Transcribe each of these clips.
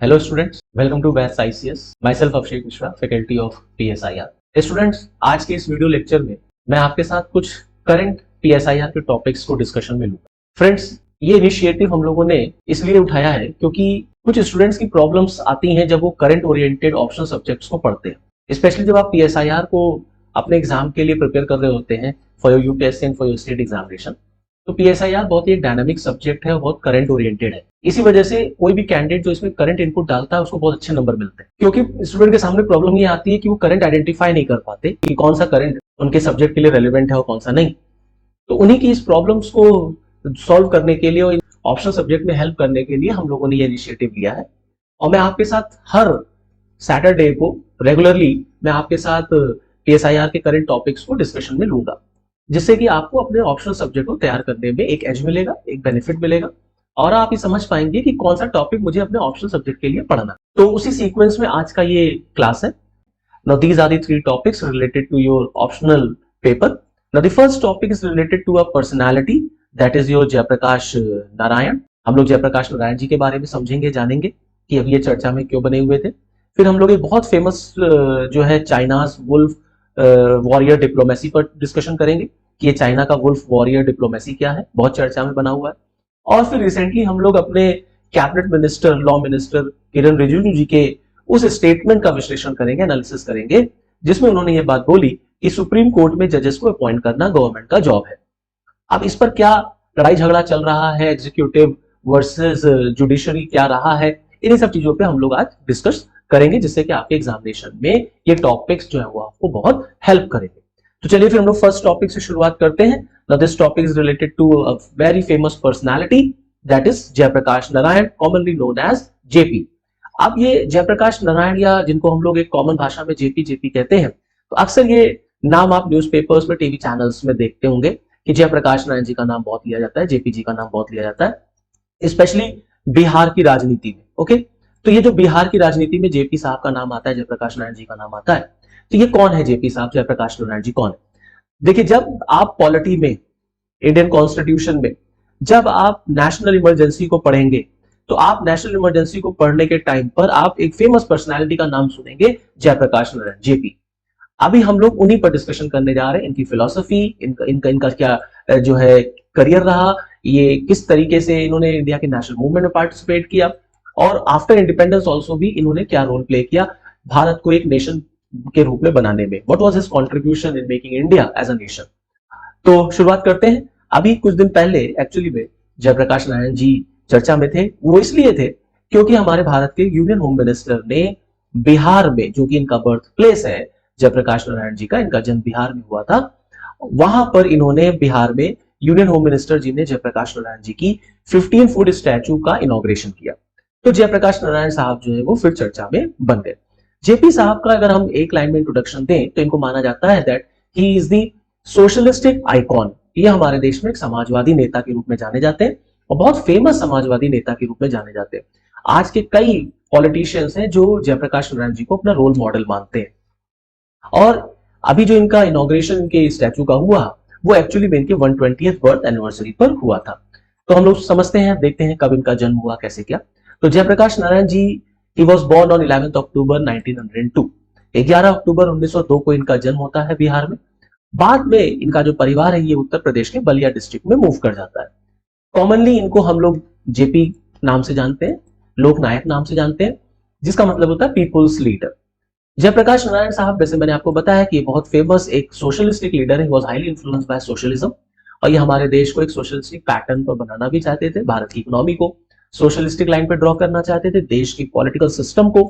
Hello students, welcome to BAS ICS. Myself Abhishek Mishra, faculty of PSIR. Students, आज के इस video lecture में मैं आपके साथ कुछ करंट PSIR के टॉपिक्स को डिस्कशन में लूंगा। फ्रेंड्स, ये इनिशिएटिव हम लोगों ने इसलिए उठाया है क्योंकि कुछ स्टूडेंट्स की प्रॉब्लम्स आती हैं जब वो करंट ओरिएंटेड ऑप्शनल सब्जेक्ट्स को पढ़ते हैं, स्पेशली जब आप PSIR को अपने एग्जाम के लिए प्रिपेयर कर रहे होते हैं for your UPSC and for your state examination. तो PSIR बहुत ही एक डायनामिक सब्जेक्ट है और बहुत करंट ओरिएंटेड है। इसी वजह से कोई भी कैंडिडेट जो इसमें करंट इनपुट डालता है उसको बहुत अच्छे नंबर मिलते हैं, क्योंकि स्टूडेंट के सामने प्रॉब्लम ये आती है कि वो करंट आइडेंटिफाई नहीं कर पाते कि कौन सा करंट उनके सब्जेक्ट के लिए रेलेवेंट है और कौन सा नहीं। तो उन्हीं की इस प्रॉब्लम्स को सॉल्व करने के लिए और ऑप्शनल सब्जेक्ट में हेल्प करने के लिए हम लोगों ने ये इनिशिएटिव लिया है। और मैं आपके साथ हर सैटरडे को रेगुलरली मैं आपके साथ PSIR के करंट टॉपिक्स को डिस्कशन में लूंगा, जिससे कि आपको अपने ऑप्शनल सब्जेक्ट को तैयार करने में एक एज मिलेगा, एक बेनिफिट मिलेगा और आप ये समझ पाएंगे कि कौन सा टॉपिक मुझे अपने ऑप्शनल सब्जेक्ट के लिए पढ़ना। तो उसी सीक्वेंस में आज का ये क्लास है। Now these are the three topics related to your optional paper. Now the first topic is related to a personality, that is your Jayaprakash Narayan. हम लोग जयप्रकाश नारायण जी के बारे में समझेंगे, जानेंगे कि अब ये चर्चा में क्यों बने हुए थे। फिर हम लोग एक बहुत फेमस जो है चाइनाज वुल्फ वॉरियर डिप्लोमेसी पर डिस्कशन करेंगे कि ये चाइना का वुल्फ वॉरियर डिप्लोमेसी क्या है, बहुत चर्चा में बना हुआ है। और फिर रिसेंटली हम लोग अपने कैबिनेट मिनिस्टर, लॉ मिनिस्टर किरण रिजिजू जी के उस स्टेटमेंट का विश्लेषण करेंगे, एनालिसिस करेंगे, जिसमें उन्होंने ये बात बोली कि सुप्रीम कोर्ट में जजेस को अपॉइंट करना गवर्नमेंट का जॉब है। अब इस पर क्या लड़ाई झगड़ा चल रहा है, एग्जीक्यूटिव वर्सेस जुडिशरी क्या रहा है, इन्हीं सब चीजों पे हम लोग आज डिस्कस करेंगे, जिससे कि आपके एग्जामिनेशन में ये टॉपिक्स जो है वो आपको बहुत हेल्प करेंगे। तो चलिए फिर हम लोग फर्स्ट टॉपिक से शुरुआत करते हैं। Now this topic is related to a very famous personality, that is Jayaprakash Narayan, commonly known as JP। अब ये जयप्रकाश नारायण, या जिनको हम लोग एक कॉमन भाषा में JP कहते हैं, तो अक्सर ये नाम आप न्यूज़पेपर्स में, टीवी चैनल्स में देखते होंगे कि जयप्रकाश नारायण जी का नाम बहुत लिया जाता है, JP जी का नाम बहुत लिया जाता है, स्पेशली बिहार की राजनीति में। ओके, तो ये जो बिहार की राजनीति में JP साहब का नाम आता है, जयप्रकाश नारायण जी का नाम आता है, तो ये कौन है JP साहब, जयप्रकाश नारायण जी कौन है? देखिए, जब आप पॉलिटी में, इंडियन कॉन्स्टिट्यूशन में, जब आप नेशनल इमरजेंसी को पढ़ेंगे, तो आप नेशनल इमरजेंसी को पढ़ने के टाइम पर आप एक फेमस पर्सनालिटी का नाम सुनेंगे, जयप्रकाश नारायण, JP। अभी हम लोग उन्हीं पर डिस्कशन करने जा रहे हैं, इनकी फिलॉसफी, इनका क्या जो है करियर रहा, ये किस तरीके से इन्होंने इंडिया के नेशनल मूवमेंट में पार्टिसिपेट किया, और आफ्टर इंडिपेंडेंस ऑल्सो भी इन्होंने क्या रोल प्ले किया भारत को एक नेशन के रूप में बनाने में। What was his contribution in making India as a nation. तो शुरुआत करते हैं। अभी कुछ दिन पहले एक्चुअली में जयप्रकाश नारायण जी चर्चा में थे। वो इसलिए थे क्योंकि हमारे भारत के यूनियन होम मिनिस्टर ने बिहार में, जो कि इनका बर्थ प्लेस है जयप्रकाश नारायण जी का, इनका जन्म बिहार में हुआ था, वहां पर इन्होंने बिहार में यूनियन होम मिनिस्टर जी ने जयप्रकाश नारायण जी की 15 फुट स्टैचू का इनॉग्रेशन किया। तो जयप्रकाश नारायण साहब जो है वो फिर चर्चा में बन गए। JP साहब का अगर हम एक लाइन में इंट्रोडक्शन दें तो इनको माना जाता है that he is the socialistic icon. ये हमारे देश में एक समाजवादी नेता के रूप में जाने जाते हैं और बहुत फेमस समाजवादी नेता के रूप में जाने जाते हैं। आज के कई पॉलिटिशियंस हैं जो जयप्रकाश नारायण जी को अपना रोल मॉडल मानते हैं। और अभी जो इनका इनॉग्रेशन इनके स्टैचू का हुआ, वो एक्चुअली में इनके 120th बर्थ एनिवर्सरी पर हुआ था। तो हम लोग समझते हैं, देखते हैं कब इनका जन्म हुआ, कैसे क्या। तो Jayaprakash Narayan ji, he was born on 11th October 1902। 11 अक्टूबर 1902 को इनका जन्म होता है बिहार में। बाद में इनका जो परिवार है ये उत्तर प्रदेश के बलिया डिस्ट्रिक्ट में मूव कर जाता है। कॉमनली इनको हम लोग JP नाम से जानते हैं, लोकनायक नाम से जानते हैं, जिसका मतलब होता है पीपुल्स लीडर। जयप्रकाश नारायण साहब, वैसे मैंने आपको बताया कि ये बहुत फेमस एक सोशलिस्टिक लीडर है, was highly influenced bye socialism, और ये हमारे देश को एक सोशलिस्टिक पैटर्न पर बनाना भी चाहते थे, भारत की इकोनॉमी को सोशलिस्टिक लाइन पे ड्रॉ करना चाहते थे, देश की पॉलिटिकल सिस्टम को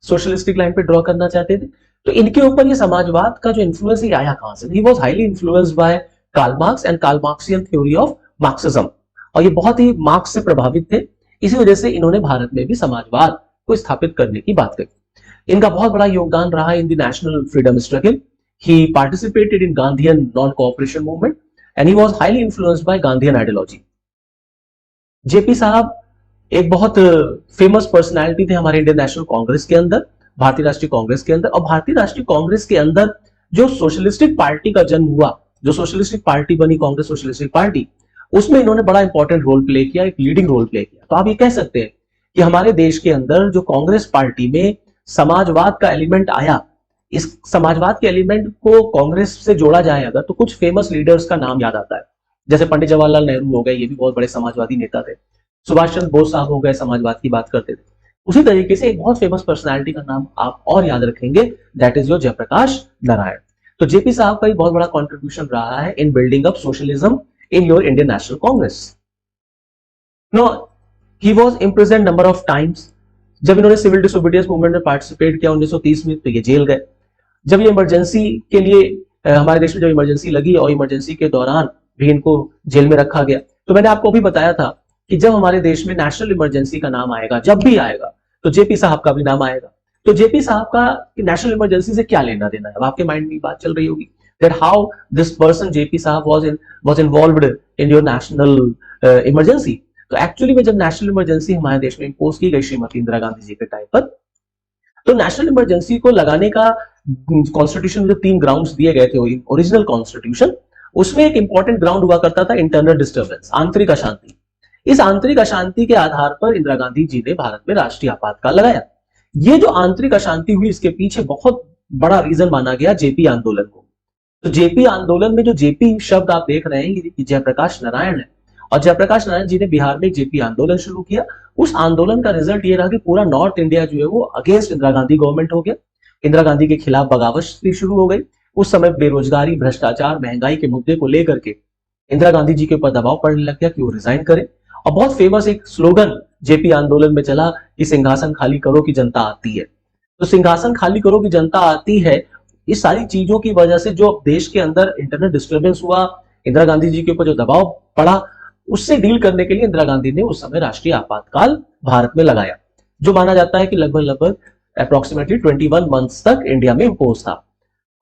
सोशलिस्टिक लाइन पे ड्रॉ करना चाहते थे। तो इनके ऊपर ये समाजवाद का जो इन्फ्लुएंस ही आया कहां से? He was highly influenced by Karl Marx and Karl Marxian theory of Marxism, और ये बहुत ही मार्क्स से प्रभावित थे। इसी वजह से इन्होंने भारत में भी समाजवाद को स्थापित करने की बात कही। इनका बहुत बड़ा योगदान रहा in the national freedom struggle. He participated in Gandhian non cooperation movement and he was highly influenced bye Gandhian ideology. JP साहब एक बहुत फेमस पर्सनालिटी थे हमारे इंडियन नेशनल कांग्रेस के अंदर, भारतीय राष्ट्रीय कांग्रेस के अंदर। और भारतीय राष्ट्रीय कांग्रेस के अंदर जो सोशलिस्टिक पार्टी का जन्म हुआ, जो सोशलिस्टिक पार्टी बनी कांग्रेस सोशलिस्टिक पार्टी, उसमें इन्होंने बड़ा इंपॉर्टेंट रोल प्ले किया, एक लीडिंग रोल प्ले किया। तो आप ये कह सकते हैं कि हमारे देश के अंदर जो कांग्रेस पार्टी में समाजवाद का एलिमेंट आया, इस समाजवाद के एलिमेंट को कांग्रेस से जोड़ा जाए अगर, तो कुछ फेमस लीडर्स का नाम याद आता है। जैसे पंडित जवाहरलाल नेहरू हो गए, ये भी बहुत बड़े समाजवादी नेता थे। सुभाष चंद्र बोस साहब हो गए, समाजवाद की बात करते थे। उसी तरीके से एक बहुत फेमस पर्सनालिटी का नाम आप और याद रखेंगे, that is your Jayaprakash Narayan. तो जेपी साहब का भी बहुत बड़ा कंट्रीब्यूशन रहा है in building up socialism in your Indian National Congress. No, he was imprisoned number of times. जब इन्होंने सिविल डिसोबीडियंस मूवमेंट में पार्टिसिपेट किया 1930 में, तो ये जेल गए। जब ये इमरजेंसी के लिए हमारे देश में जब इमरजेंसी लगी और इमरजेंसी के दौरान भी इनको जेल में रखा गया। तो मैंने आपको अभी बताया था कि जब हमारे देश में नेशनल इमरजेंसी का नाम आएगा, जब भी आएगा, तो जेपी साहब का भी नाम आएगा। तो जेपी साहब का नेशनल इमरजेंसी से क्या लेना देना है, अब आपके माइंड में बात चल रही होगी that how this person JP साहब was involved in your national emergency. तो एक्चुअली में जब नेशनल इमरजेंसी हमारे देश में इंपोज की गई श्रीमती इंदिरा गांधी जी के टाइम पर, तो नेशनल इमरजेंसी को लगाने का कॉन्स्टिट्यूशन में जो 3 ग्राउंड्स दिए गए थे ओरिजिनल कॉन्स्टिट्यूशन, उसमें एक इंपॉर्टेंट ग्राउंड हुआ करता था इंटरनल डिस्टर्बेंस, आंतरिक अशांति। इस आंतरिक अशांति के आधार पर इंदिरा गांधी जी ने भारत में राष्ट्रीय आपातकाल लगाया। ये जो आंतरिक अशांति हुई, इसके पीछे बहुत बड़ा रीजन माना गया जेपी आंदोलन को। तो जेपी आंदोलन में जो जेपी शब्द आप देख रहे हैं, ये जयप्रकाश नारायण है। और जयप्रकाश नारायण जी ने बिहार में जेपी आंदोलन शुरू किया। उस आंदोलन का रिजल्ट ये रहा कि पूरा नॉर्थ इंडिया जो है वो अगेंस्ट इंदिरा गांधी गवर्नमेंट हो गया। इंदिरा गांधी के खिलाफ बगावत शुरू हो गई। उस समय बेरोजगारी, भ्रष्टाचार, महंगाई के मुद्दे को लेकर के इंदिरा गांधी जी के ऊपर दबाव पड़ने लग गया कि वो रिजाइन करें। और बहुत फेमस एक स्लोगन जेपी आंदोलन में चला कि सिंहासन खाली करो कि जनता आती है। तो सिंहासन खाली करो कि जनता आती है, इस सारी चीजों की वजह से जो देश के अंदर इंटरनल डिस्टर्बेंस हुआ, इंदिरा गांधी जी के ऊपर जो दबाव पड़ा, उससे डील करने के लिए इंदिरा गांधी ने उस समय राष्ट्रीय आपातकाल भारत में लगाया, जो माना जाता है कि लगभग अप्रोक्सीमेटली 21 मंथ्स तक इंडिया में इंपोज था।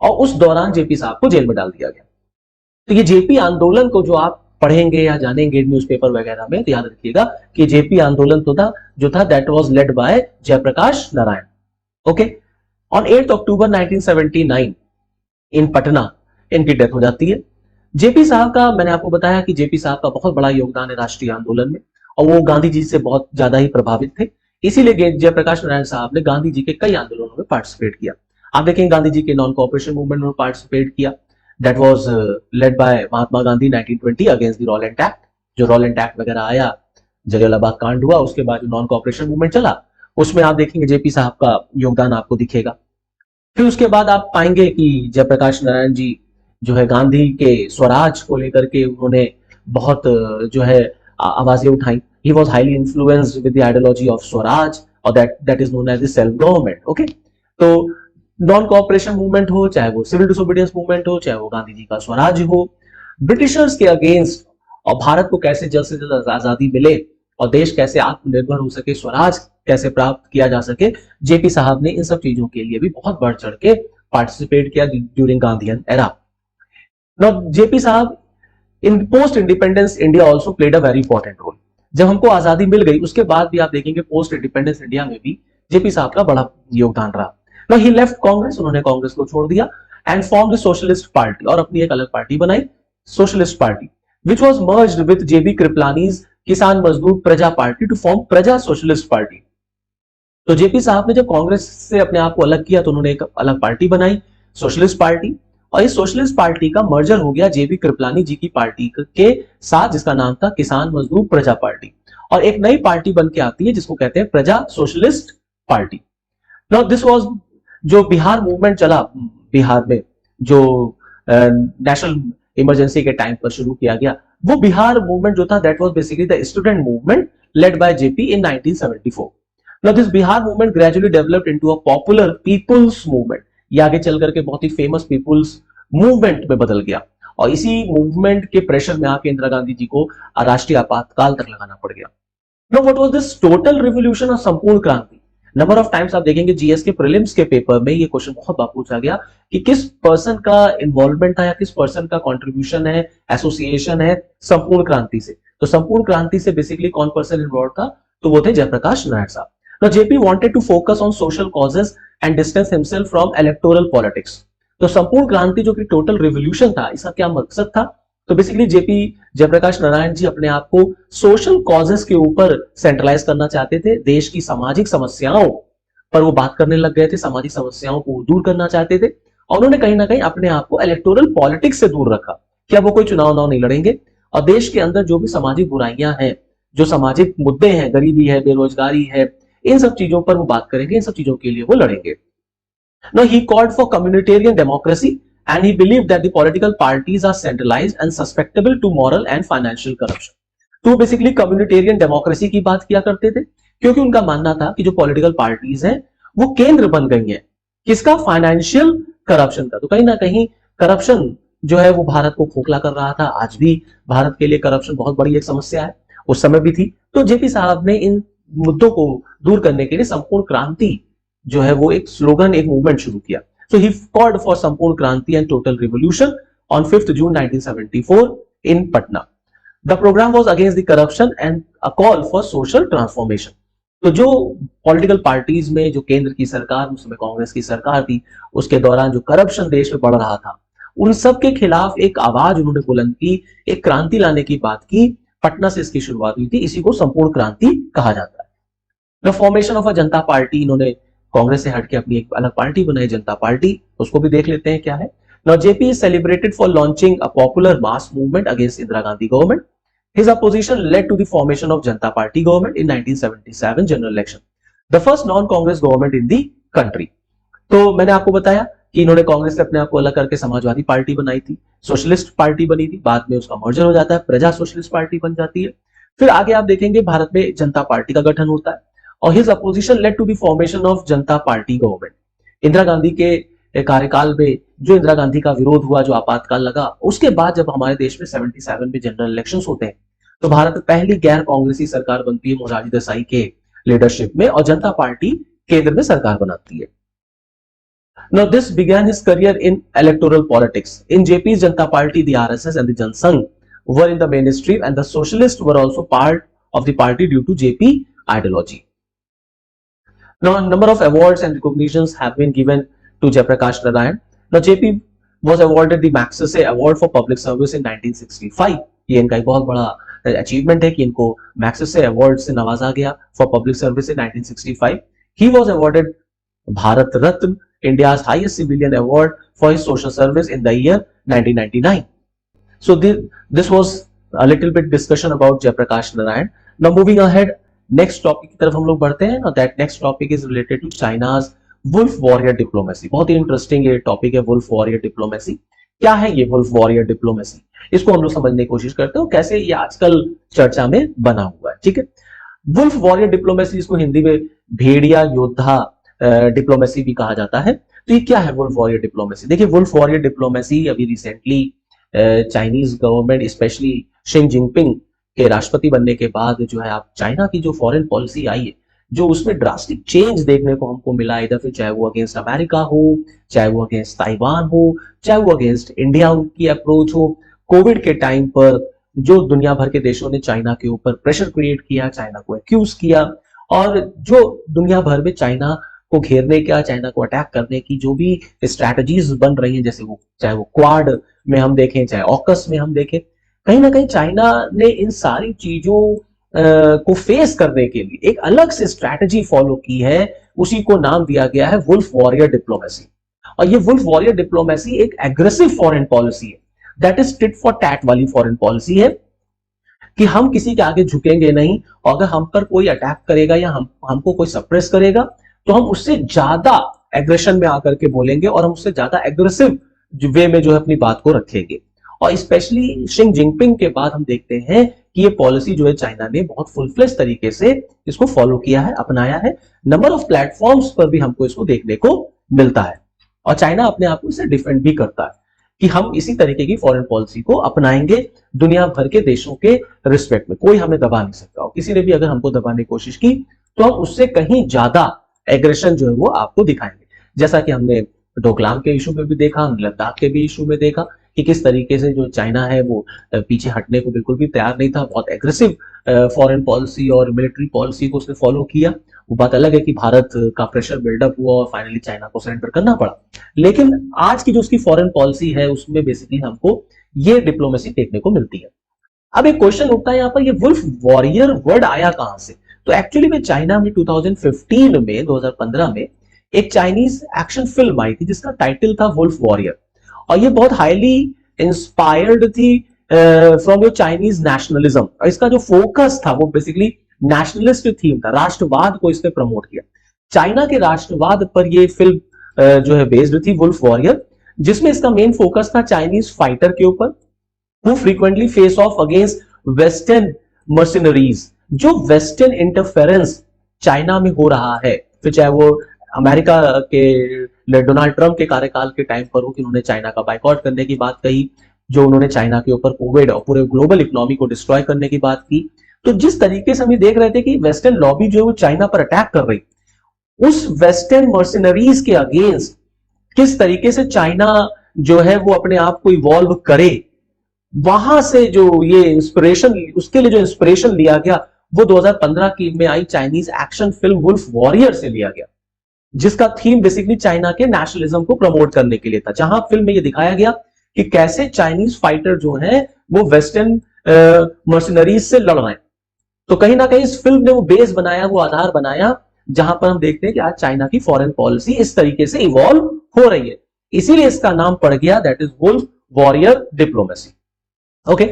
और उस दौरान जेपी साहब को जेल में डाल दिया गया। तो ये जेपी आंदोलन को जो आप पढ़ेंगे या जानेंगे न्यूज़पेपर वगैरह में, तो याद रखिएगा कि जेपी आंदोलन तो था जो था that was led by Jayaprakash Narayan. Okay, on 8 October 1979 in Patna इनकी डेथ हो जाती है। जेपी साहब का, मैंने आपको बताया कि जेपी साहब का बहुत बड़ा योगदान है राष्ट्रीय आंदोलन में, और वो गांधी जी से बहुत ज्यादा ही प्रभावित थे। इसीलिए जयप्रकाश नारायण साहब ने गांधी जी के कई आंदोलनों में पार्टिसिपेट किया। आप देखेंगे गांधी जी के नॉन कोऑपरेशन मूवमेंट में पार्टिसिपेट किया, that was led by Mahatma Gandhi 1920 against the Rowlatt act. जो रॉलेंट एक्ट वगैरह आया, जलियांवाला कांड हुआ, उसके बाद जो नॉन कोऑपरेशन मूवमेंट चला, उसमें आप देखेंगे जेपी साहब का योगदान आपको दिखेगा। फिर उसके बाद आप पाएंगे कि जयप्रकाश नारायण जी जो है गांधी के स्वराज को लेकर के उन्होंने बहुत जो है आवाजें उठाई। He was highly influenced with the ideology of Swaraj, और that is known as the self government. Okay, तो नॉन कोऑपरेशन मूवमेंट हो, चाहे वो सिविल डिसोबीडियंस मूवमेंट हो, चाहे वो गांधी जी का स्वराज हो, ब्रिटिशर्स के अगेंस्ट, और भारत को कैसे जल्द से जल्द आजादी मिले और देश कैसे आत्मनिर्भर हो सके, स्वराज कैसे प्राप्त किया जा सके, जेपी साहब ने इन सब चीजों के लिए भी बहुत बढ़ चढ़ के पार्टिसिपेट किया during Gandhian era. Now JP साहब in post independence India also played a very important role. जब हमको आजादी मिल गई उसके बाद भी आप देखेंगे पोस्ट इंडिपेंडेंस इंडिया में भी जेपी साहब का बड़ा योगदान रहा। नाउ ही लेफ्ट कांग्रेस, उन्होंने कांग्रेस को छोड़ दिया and form the socialist party, और अपनी एक अलग पार्टी बनाई, socialist party, which was merged with JB कृपलानी's किसान मजदूर प्रजा पार्टी to form प्रजा सोशलिस्ट पार्टी। तो जेपी साहब ने जब कांग्रेस से अपने आप को अलग किया तो उन्होंने एक अलग पार्टी बनाई, सोशलिस्ट पार्टी, और इस सोशलिस्ट पार्टी का मर्जर हो गया जेबी कृपलानी जी की पार्टी के साथ, जिसका नाम था किसान मजदूर प्रजा पार्टी, और एक नई पार्टी बन के आती है जिसको कहते हैं प्रजा socialist party. Now this was जो बिहार मूवमेंट चला, बिहार में जो नेशनल इमरजेंसी के टाइम पर शुरू किया गया, वो बिहार मूवमेंट जो था that was basically the student movement led by JP in 1974। Now this Bihar movement gradually developed into a popular people's movement. ये आगे चल करके बहुत ही फेमस पीपल्स मूवमेंट में बदल गया, और इसी मूवमेंट के प्रेशर में आके इंदिरा गांधी जी को राष्ट्रीय आपातकाल तक लगाना पड़ गया। Now what was this total revolution और संपूर्ण क्रांति? नंबर ऑफ टाइम्स आप देखेंगे जीएस के प्रीलिम्स के पेपर में ये क्वेश्चन बहुत बार पूछा गया कि किस पर्सन का इन्वॉल्वमेंट था या किस पर्सन का कंट्रीब्यूशन है, एसोसिएशन है संपूर्ण क्रांति से। तो संपूर्ण क्रांति से बेसिकली कौन पर्सन इन्वॉल्व था? तो वो थे जयप्रकाश नारायण साहब। Now JP wanted to focus on social causes and distance himself from electoral politics. तो संपूर्ण क्रांति जो कि टोटल रिवॉल्यूशन था, इसका क्या मकसद था तो बेसिकली जेपी जयप्रकाश नारायण जी अपने आप को सोशल कॉजेस के ऊपर सेंट्रलाइज करना चाहते थे, देश की सामाजिक समस्याओं पर वो बात करने लग गए थे, सामाजिक समस्याओं को दूर करना चाहते थे और उन्होंने कहीं ना कहीं अपने आप को इलेक्टोरल पॉलिटिक्स से दूर रखा कि अब वो कोई चुनाव नहीं लड़ेंगे और देश के अंदर जो भी सामाजिक बुराइयां हैं, जो सामाजिक मुद्दे हैं, गरीबी है, बेरोजगारी है, इन सब चीजों पर वो बात करेंगे, इन सब चीजों के लिए वो लड़ेंगे। Now he called for communitarian democracy and he believed that the political parties are centralized and susceptible to moral and financial corruption. तो बेसिकली कम्युनिटेरियन डेमोक्रेसी की बात किया करते थे क्योंकि उनका मानना था कि जो पॉलिटिकल पार्टीज हैं वो केंद्र बन गई हैं किसका, फाइनेंशियल करप्शन का। तो कहीं ना कहीं करप्शन जो है वो भारत को खोखला कर रहा था। आज भी भारत के लिए करप्शन बहुत बड़ी एक समस्या है, उस समय भी थी। तो जेपी साहब ने इन मुद्दों को दूर करने के लिए संपूर्ण क्रांति जो है वो एक स्लोगन, एक मूवमेंट शुरू किया। सो he called for Sampoorna Kranti and total revolution on 5 June 1974 in Patna. The programme was against the corruption and a call for social transformation. तो जो पॉलिटिकल पार्टीज में जो केंद्र की सरकार, उस समय कांग्रेस की सरकार थी, उसके दौरान जो करप्शन देश में बढ़ रहा था, उन सब के खिलाफ एक आवाज उन्होंने बुलंद की, एक क्रांति लाने की बात की। पटना से इसकी शुरुआत हुई थी, इसी को संपूर्ण क्रांति कहा जाता है। The formation of a Janata party, इन्होंने कांग्रेस से हटके अपनी एक अलग पार्टी बनाई, जनता पार्टी, उसको भी देख लेते हैं क्या है। Now JP is celebrated for launching a popular mass movement against Indira Gandhi government. His opposition led to the formation of Janata Party government in 1977 general election, the first non-Congress government in the country. तो मैंने आपको बताया कि इन्होंने कांग्रेस से अपने आप को अलग करके समाजवादी पार्टी बनाई थी, सोशलिस्ट पार्टी बनी थी, बाद में उसका मर्जर हो जाता है, प्रजा सोशलिस्ट पार्टी बन जाती है। फिर आगे आप देखेंगे भारत में जनता पार्टी का गठन होता है और his opposition led to the formation of Janata Party government. Indira Gandhi के कार्यकाल में जो इंदिरा गांधी का विरोध हुआ, जो आपातकाल लगा, उसके बाद जब हमारे देश में 77 में जनरल इलेक्शंस होते हैं तो भारत में पहली गैर कांग्रेसी सरकार बनती है मोरारजी देसाई के लीडरशिप में और जनता पार्टी केंद्र में सरकार बनाती है। Now this began his career in electoral politics. In JP's Janata Party, the RSS and the Jansangh were in the mainstream and the socialists were also part of the party due to JP ideology. Now a number of awards and recognitions have been given to Jayaprakash Narayan. Now JP was awarded the Magsaysay Award for Public Service in 1965. ये इनका एक बहुत बड़ा achievement है कि इनको Magsaysay award से नवाजा गया for public service in 1965. He was awarded Bharat Ratna, India's highest civilian award for his social service in the year 1999. So this was a little bit discussion about Jayaprakash Narayan. Now moving ahead, next topic की तरफ हम लोग बढ़ते हैं। Now that next topic is related to China's Wolf Warrior Diplomacy. बहुत ही interesting ये topic है, Wolf Warrior Diplomacy. क्या है ये Wolf Warrior Diplomacy? इसको हम लोग समझने की कोशिश करते हैं कैसे ये आजकल चर्चा में बना हुआ है। ठीक है, वुल्फ वॉरियर डिप्लोमेसी, इसको हिंदी में भेड़िया योद्धा डिप्लोमेसी भी कहा जाता है। तो ये क्या है वुल्फ वॉरियर डिप्लोमेसी? देखिए, वुल्फ वॉरियर डिप्लोमेसी अभी रिसेंटली चाइनीज गवर्नमेंट, स्पेशली शिंग जिनपिंग के राष्ट्रपति बनने के बाद जो है आप चाइना की जो फॉरेन पॉलिसी आई है, जो उसमें ड्रास्टिक चेंज देखने को हमको मिला, इधर फिर चाहे वो अगेंस्ट अमेरिका हो, चाहे वो अगेंस्ट ताइवान हो, चाहे वो अगेंस्ट इंडिया उनकी अप्रोच हो। कोविड के टाइम पर जो दुनिया भर के देशों ने चाइना के ऊपर प्रेशर क्रिएट किया, चाइना को एक्यूज किया, और जो दुनिया भर में चाइना को घेरने का, चाइना को अटैक करने की जो भी स्ट्रैटेजीज बन रही हैं, जैसे वो चाहे वो क्वाड में हम देखें, चाहे ऑकस में हम देखें, कहीं ना कहीं चाइना ने इन सारी चीजों को फेस करने के लिए एक अलग से स्ट्रैटेजी फॉलो की है। उसी को नाम दिया गया है वुल्फ वॉरियर डिप्लोमेसी। और ये वुल्फ वॉरियर डिप्लोमेसी एक एग्रेसिव फॉरेन पॉलिसी है, that is tit for TET वाली फॉरेन पॉलिसी है कि हम किसी के आगे झुकेंगे नहीं, और अगर हम पर कोई अटैक करेगा या हमको कोई सप्रेस करेगा तो हम उससे ज्यादा एग्रेशन में आकर के बोलेंगे और हम उससे ज्यादा एग्रेसिव वे में जो है अपनी बात को रखेंगे। और स्पेशली शिंग जिनपिंग के बाद हम देखते हैं कि ये पॉलिसी जो है चाइना ने बहुत फुल फ्लेज तरीके से इसको फॉलो किया है, अपनाया है। नंबर ऑफ प्लेटफॉर्म्स पर भी हमको इसको देखने को मिलता है और चाइना अपने आप को इसे डिफेंड भी करता है कि हम इसी तरीके की फॉरेन पॉलिसी को अपनाएंगे दुनिया भर के देशों के रिस्पेक्ट में। कोई हमें दबा नहीं सकता, और किसी ने भी अगर हमको दबाने की कोशिश की तो हम उससे कहीं ज्यादा एग्रेशन जो है वो आपको दिखाएंगे। जैसा कि हमने डोकलाम के इशू में भी देखा, लद्दाख के भी इशू में देखा कि किस तरीके से जो चाइना है वो पीछे हटने को बिल्कुल भी तैयार नहीं था, बहुत एग्रेसिव फॉरेन पॉलिसी और मिलिट्री पॉलिसी को उसने फॉलो किया। वो बात अलग है कि भारत का प्रेशर बिल्डअप हुआ और फाइनली चाइना को सरेंडर करना पड़ा, लेकिन आज की जो उसकी फॉरेन पॉलिसी है उसमें बेसिकली हमको ये डिप्लोमेसी देखने को मिलती है। अब एक क्वेश्चन उठता है यहाँ पर, ये वुल्फ वॉरियर वर्ड आया कहां से? तो एक्चुअली में चाइना में 2015 में 2015 में एक चाइनीज एक्शन फिल्म आई थी जिसका टाइटल था वुल्फ वॉरियर, और ये बहुत हाईली इंस्पायर्ड थी फ्रॉम योर चाइनीज नेशनलिज्म। और इसका जो फोकस था वो बेसिकली नेशनलिस्ट थीम था, राष्ट्रवाद को इसने प्रमोट किया। चाइना के राष्ट्रवाद पर ये फिल्म जो है बेस्ड थी, वुल्फ वॉरियर, जिसमें इसका मेन फोकस था चाइनीज फाइटर के ऊपर who frequently face off against western mercenaries। जो वेस्टर्न इंटरफेरेंस चाइना में हो रहा है, फिर चाहे वो अमेरिका के डोनाल्ड ट्रंप के कार्यकाल के टाइम पर हो कि उन्होंने चाइना का बाइकआउट करने की बात कही, जो उन्होंने चाइना के ऊपर कोविड और पूरे ग्लोबल इकोनॉमी को डिस्ट्रॉय करने की बात की। तो जिस तरीके से हम देख रहे थे कि वेस्टर्न लॉबी जो है वो चाइना पर अटैक कर रही, उस वेस्टर्न मर्सिनरीज के अगेंस्ट किस तरीके से चाइना जो है वो अपने आप को इवॉल्व करे, वहां से जो ये इंस्पिरेशन, उसके लिए जो इंस्पिरेशन लिया गया वो 2015 की में आई Chinese action film Wolf Warrior से लिया गया, जिसका थीम बेसिकली चाइना के नेशनलिज्म को प्रमोट करने के लिए था। जहां फिल्म में ये दिखाया गया कि कैसे चाइनीज फाइटर जो है वो वेस्टर्न मर्सिनरीज से लड़ रहे हैं। तो कहीं ना कहीं इस फिल्म ने वो बेस बनाया, वो आधार बनाया, जहां पर हम देखते हैं कि आज चाइना की फॉरेन पॉलिसी इस तरीके से इवॉल्व हो रही है। इसीलिए इसका नाम पड़ गया, that is wolf warrior diplomacy. Okay,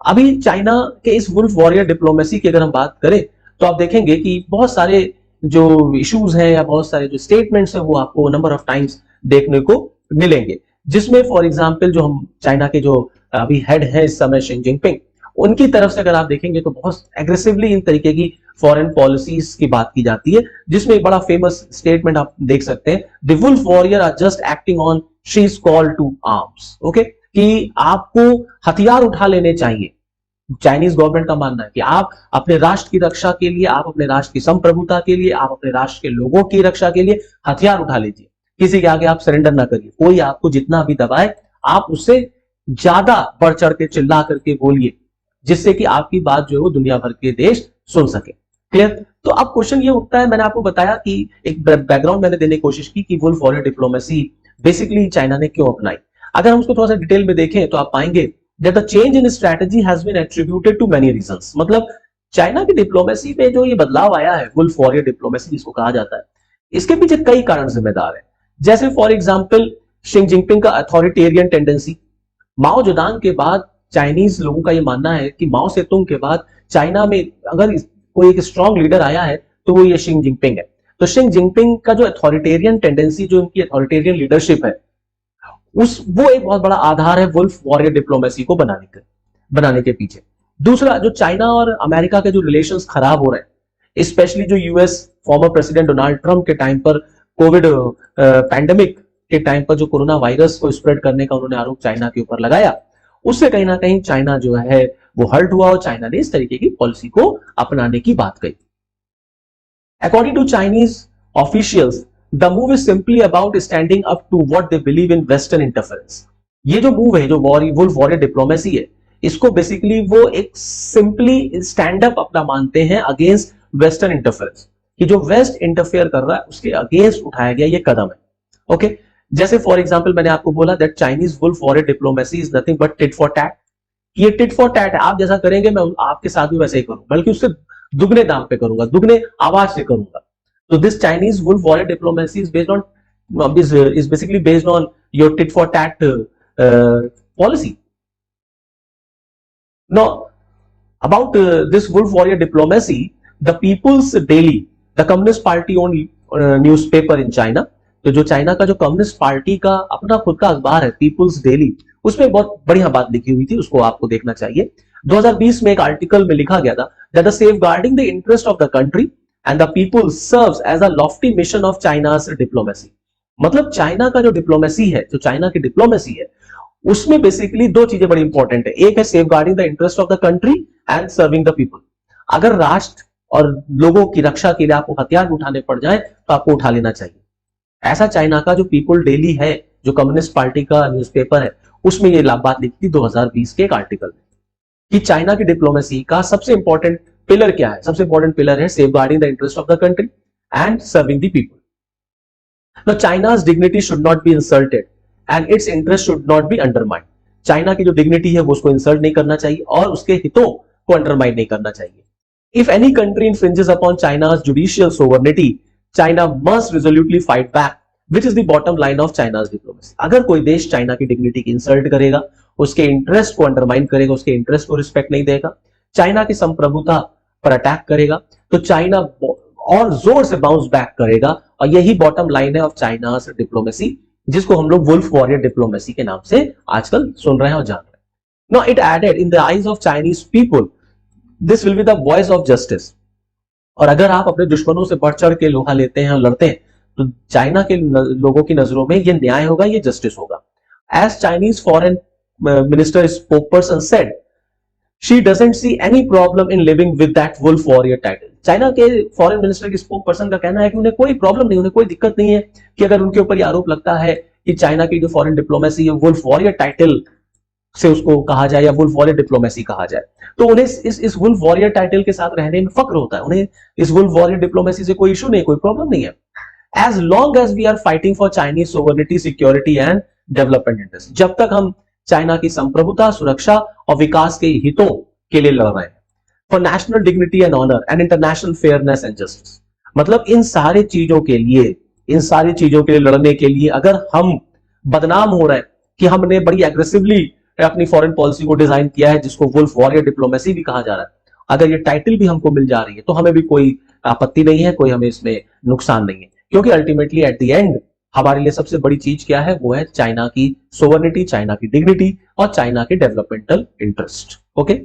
अभी चाइना के इस वुल्फ वॉरियर डिप्लोमेसी की अगर हम बात करें तो आप देखेंगे कि बहुत सारे जो इश्यूज हैं या बहुत सारे जो स्टेटमेंट्स हैं वो आपको नंबर ऑफ टाइम्स देखने को मिलेंगे, जिसमें फॉर एग्जांपल जो हम चाइना के जो अभी हेड है इस समय शी जिनपिंग, उनकी तरफ से अगर आप देखेंगे तो बहुत एग्रेसिवली इन तरीके की फॉरेन पॉलिसीज की बात की जाती है, जिसमें एक बड़ा फेमस स्टेटमेंट आप देख सकते हैं, the wolf warrior are just acting on Xi is call to arms. Okay, कि आपको हथियार उठा लेने चाहिए। चाइनीज गवर्नमेंट का मानना है कि आप अपने राष्ट्र की रक्षा के लिए, आप अपने राष्ट्र की संप्रभुता के लिए, आप अपने राष्ट्र के लोगों की रक्षा के लिए हथियार उठा लीजिए, किसी के आगे आप सरेंडर ना करिए। कोई आपको जितना भी दबाए आप उससे ज्यादा बढ़ चढ़ के चिल्ला करके बोलिए, जिससे कि आपकी बात जो है वो दुनिया भर के देश सुन सके। क्लियर? तो अब क्वेश्चन ये उठता है, मैंने आपको बताया कि एक बैकग्राउंड मैंने देने की कोशिश की कि wolf warrior diplomacy basically China ने क्यों अपनाई। अगर हम उसको थोड़ा सा डिटेल में देखें तो आप पाएंगे that the change in strategy has been attributed to many reasons। मतलब चाइना की डिप्लोमेसी में जो ये बदलाव आया है, वुल्फ वॉरियर डिप्लोमेसी जिसको कहा जाता है, इसके पीछे कई कारण जिम्मेदार हैं। जैसे फॉर एग्जांपल शी जिनपिंग का अथॉरिटेरियन टेंडेंसी। माओ जेडुंग के बाद चाइनीज लोगों का ये मानना है कि माओ सेतुंग के बाद चाइना में अगर कोई एक स्ट्रॉन्ग लीडर आया है तो वो ये शी जिनपिंग है। तो शी जिनपिंग का जो अथॉरिटेरियन टेंडेंसी, जो उनकी अथॉरिटेरियन लीडरशिप है, वो एक बहुत बड़ा आधार है वुल्फ वॉरियर डिप्लोमेसी को बनाने के पीछे। दूसरा, जो चाइना और अमेरिका के जो रिलेशंस खराब हो रहे हैं, स्पेशली जो US former president Donald Trump के टाइम पर कोविड पैंडेमिक के टाइम पर जो कोरोना वायरस को स्प्रेड करने का उन्होंने आरोप चाइना के ऊपर लगाया, उससे कहीं ना कहीं चाइना जो है वो हर्ट हुआ और चाइना ने इस तरीके की पॉलिसी को अपनाने की बात कही। According to Chinese officials, the move is simply about standing up to what they believe in western interference। ये जो मूव है, जो वुल्फ वॉरियर डिप्लोमेसी है, इसको बेसिकली वो एक सिंपली स्टैंड अप अपना मानते हैं अगेंस्ट वेस्टर्न इंटरफेरेंस, कि जो वेस्ट इंटरफेयर कर रहा है उसके अगेंस्ट उठाया गया ये कदम है। ओके, जैसे फॉर एग्जांपल मैंने आपको बोला that Chinese wolf warrior diplomacy is nothing but tit for tat. ये टिट फॉर टैट है, आप जैसा करेंगे मैं आपके साथ भी वैसे ही करूं, बल्कि उससे दुगने दाम पे करूंगा, दुगने आवाज से करूंगा। So this Chinese wolf warrior diplomacy is based on is basically based on your tit for tat policy. Now, about this wolf warrior diplomacy, the People's Daily, the Communist Party owned newspaper in China, तो जो China का जो communist party का अपना खुद का अखबार है पीपुल्स डेली, उसमें बहुत बढ़िया बात लिखी हुई थी, उसको आपको देखना चाहिए। 2020 में एक आर्टिकल में लिखा गया था that the safeguarding the interest of the country and the people serves as a lofty mission of China's diplomacy। मतलब चाइना का जो डिप्लोमेसी है, जो चाइना की डिप्लोमेसी है, उसमें बेसिकली दो चीजें बड़ी इंपॉर्टेंट है। एक है safeguarding the interest of the country and serving the people. अगर राष्ट्र और लोगों की रक्षा के लिए आपको हथियार उठाने पड़ जाए तो आपको उठा लेना चाहिए। ऐसा चाइना का जो पीपल डेली है, जो कम्युनिस्ट पार्टी का न्यूज़पेपर है, उसमें ये बात लिखी थी 2020 के एक आर्टिकल में कि चाइना की डिप्लोमेसी का सबसे इंपॉर्टेंट पिलर क्या है। सबसे इंपॉर्टेंट पिलर है safeguarding the interest of the country and serving the people. Now, China's dignity should not be insulted and its interest should not be undermined। China की जो dignity है वो उसको इंसल्ट नहीं करना चाहिए और उसके हितों को अंडरमाइन नहीं करना चाहिए। If any country infringes upon China's judicial sovereignty, China must resolutely fight back, which is the bottom line of China's diplomacy. अगर कोई देश चाइना की डिग्निटी की इंसल्ट करेगा, उसके इंटरेस्ट को अंडरमाइन करेगा, उसके इंटरेस्ट को रिस्पेक्ट नहीं देगा, चाइना की संप्रभुता पर अटैक करेगा, तो चाइना और जोर से बाउंस बैक करेगा। और यही बॉटम लाइन है ऑफ चाइनाज डिप्लोमेसी, जिसको हम लोग वुल्फ वॉरियर डिप्लोमेसी के नाम से आजकल सुन रहे हैं और जान रहे हैं। Now it added, in the eyes of Chinese people, this will be the voice of justice. और अगर आप अपने दुश्मनों से बढ़ चढ़ के लोहा लेते हैं और लड़ते हैं, तो चाइना के लोगों की नजरों में ये न्याय होगा, ये जस्टिस होगा। As Chinese foreign minister spokesperson said, she doesn't see any problem in living with that wolf warrior title. China के फॉरेन मिनिस्टर के स्पोक पर्सन का कहना है कि उन्हें कोई प्रॉब्लम नहीं, उन्हें कोई दिक्कत नहीं है कि अगर उनके ऊपर आरोप लगता है कि चाइना की जो फॉरेन डिप्लोमेसी है वुल्फ वॉरियर टाइटल से उसको कहा जाए या वुल्फ वॉरियर डिप्लोमेसी कहा जाए, तो उन्हें इस वुल्फ वॉरियर टाइटल के साथ रहने में फक्र होता है, उन्हें इस वुल्फ वॉरियर डिप्लोमेसी से कोई इशू नहीं, कोई प्रॉब्लम नहीं है। As long as we are fighting for Chinese sovereignty, security and development interest, जब तक हम चाइना की संप्रभुता, सुरक्षा और विकास के हितों के लिए लड़ रहे हैं, for national dignity and honour and international fairness and justice, मतलब इन सारी चीजों के लिए लड़ने के लिए अगर हम बदनाम हो रहे हैं कि हमने बड़ी एग्रेसिवली अपनी फॉरेन पॉलिसी को डिजाइन किया है जिसको वुल्फ वॉरियर डिप्लोमेसी भी कहा जा रहा है, अगर ये टाइटल भी हमको मिल जा रही है तो हमें भी कोई आपत्ति नहीं है, कोई हमें इसमें नुकसान नहीं है, क्योंकि अल्टीमेटली एट द एंड हमारे लिए सबसे बड़ी चीज क्या है, वो है चाइना की सोवर्निटी, चाइना की डिग्निटी और चाइना के developmental interest. Okay,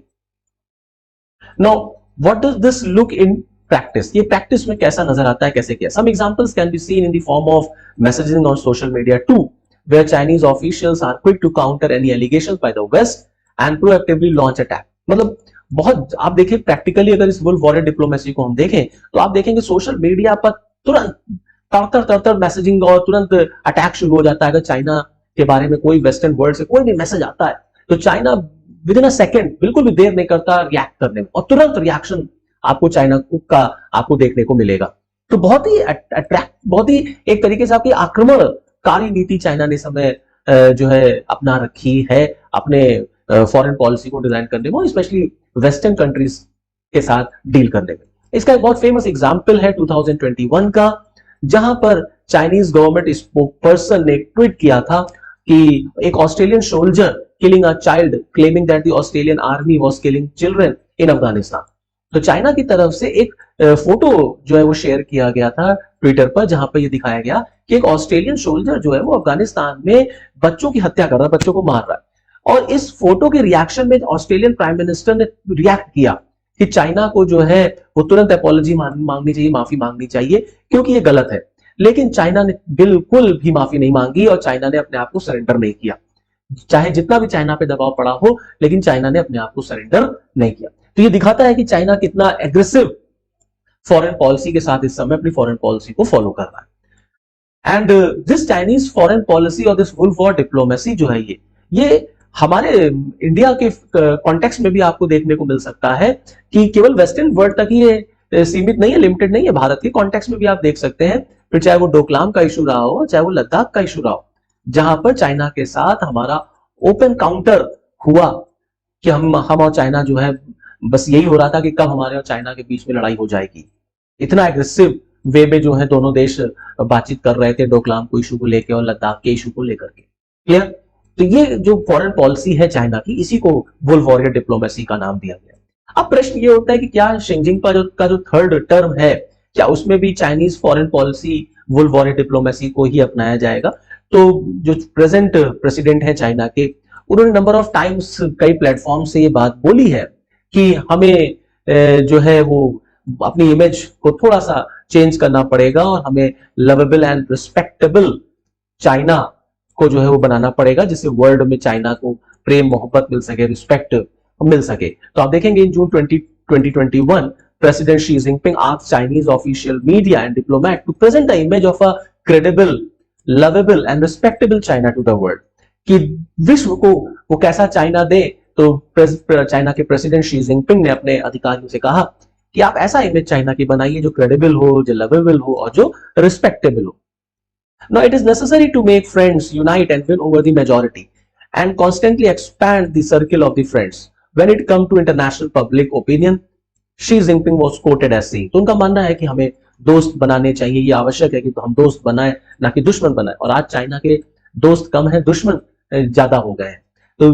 now what does this look in practice, ये प्रैक्टिस में कैसा नजर आता है, कैसे किया? Some examples can be seen in the form of messaging on social media too, where Chinese officials are quick to counter any allegations by the West and proactively launch attack। मतलब बहुत आप देखिए प्रैक्टिकली अगर इस wolf warrior diplomacy को हम देखें तो आप देखेंगे सोशल मीडिया पर तुरंत तड़तड़ मैसेजिंग और तुरंत अटैक शुरू हो जाता है। अगर चाइना के बारे में कोई वेस्टर्न वर्ल्ड से कोई भी मैसेज आता है तो China with in a second बिल्कुल भी देर नहीं करता रिएक्ट करने में, और तुरंत रिएक्शन आपको चाइना का आपको देखने को मिलेगा। तो बहुत ही एक तरीके से आपकी आक्रमणकारी नीति चाइना ने समय जो है अपना रखी है अपने फॉरेन पॉलिसी को डिजाइन करने में, स्पेशली वेस्टर्न कंट्रीज के साथ डील करने में। इसका एक बहुत फेमस एग्जांपल है 2021 का, जहां पर चाइनीज गवर्नमेंट स्पोकपर्सन ने ट्वीट किया था कि एक Australian soldier killing a child, claiming that the Australian army was killing children in Afghanistan. तो चाइना की तरफ से एक फोटो जो है वो शेयर किया गया था ट्विटर पर, जहां पर ये दिखाया गया कि एक ऑस्ट्रेलियन सोल्जर जो है वो अफगानिस्तान में बच्चों की हत्या कर रहा है, बच्चों को मार रहा है। और इस फोटो के रिएक्शन में ऑस्ट्रेलियन प्राइम मिनिस्टर ने रिएक्ट किया कि चाइना को जो है वो तुरंत अपॉलॉजी मांगनी चाहिए, माफी मांगनी चाहिए, क्योंकि ये गलत है। लेकिन चाइना ने बिल्कुल भी माफी नहीं मांगी और चाइना ने अपने आप को सरेंडर नहीं किया, चाहे जितना भी चाइना पे दबाव पड़ा हो, लेकिन चाइना ने अपने आप को सरेंडर नहीं किया। तो ये दिखाता है कि चाइना कितना एग्रेसिव फॉरेन पॉलिसी के साथ इस समय अपनी फॉरेन पॉलिसी को फॉलो कर रहा है। And this Chinese foreign policy और दिस वुल्फ वॉर डिप्लोमेसी जो है ये हमारे इंडिया के कॉन्टेक्स्ट में भी आपको देखने को मिल सकता है कि केवल वेस्टर्न वर्ल्ड तक ही ये सीमित नहीं है, लिमिटेड नहीं है। भारत के कॉन्टेक्स्ट में भी आप देख सकते हैं, फिर चाहे वो डोकलाम का इशू रहा हो, चाहे वो लद्दाख का इशू रहा हो, जहां पर चाइना के साथ हमारा ओपन काउंटर हुआ कि हम और चाइना जो है बस यही हो रहा था कि कब हमारे और चाइना के बीच में लड़ाई हो जाएगी। इतना एग्रेसिव वे में जो है दोनों देश बातचीत कर रहे थे डोकलाम को इशू को लेकर और लद्दाख के इशू को लेकर के। क्लियर? तो ये जो फॉरेन पॉलिसी है चाइना की, इसी को वुल्फ वॉरियर डिप्लोमेसी का नाम दिया गया। अब प्रश्न ये होता है कि क्या शिंजिंग का जो थर्ड टर्म है, क्या उसमें भी Chinese foreign policy wolf warrior diplomacy को ही अपनाया जाएगा? तो जो प्रेजेंट प्रेसिडेंट है चाइना के, उन्होंने नंबर ऑफ टाइम्स कई प्लेटफॉर्म से ये बात बोली है कि हमें जो है वो अपनी इमेज को थोड़ा सा चेंज करना पड़ेगा और हमें लवेबल एंड रिस्पेक्टेबल चाइना को जो है वो बनाना पड़ेगा, जिससे वर्ल्ड में चाइना को प्रेम मोहब्बत मिल सके, रिस्पेक्ट मिल सके। तो आप देखेंगे in June 2021 president Xi Jinping asked Chinese official media and diplomat to present the image of a credible, lovable and respectable China to the world, कि विश्व को वो कैसा चाइना दे। तो चाइना के प्रेसिडेंट शी जिनपिंग ने अपने अधिकारियों से कहा कि आप ऐसा इमेज चाइना की बनाइए जो क्रेडिबल हो, जो लवेबल हो और जो रिस्पेक्टेबल हो। Now it is necessary to make friends, unite and win over the majority. and constantly expand the circle of the friends. When it come to international public opinion, Xi Jinping was quoted as saying, तो उनका मानना है कि हमें दोस्त बनाने चाहिए, ये आवश्यक है कि हम दोस्त बनाए ना कि दुश्मन बनाए। और आज चाइना के दोस्त कम है, दुश्मन ज्यादा हो गए हैं। तो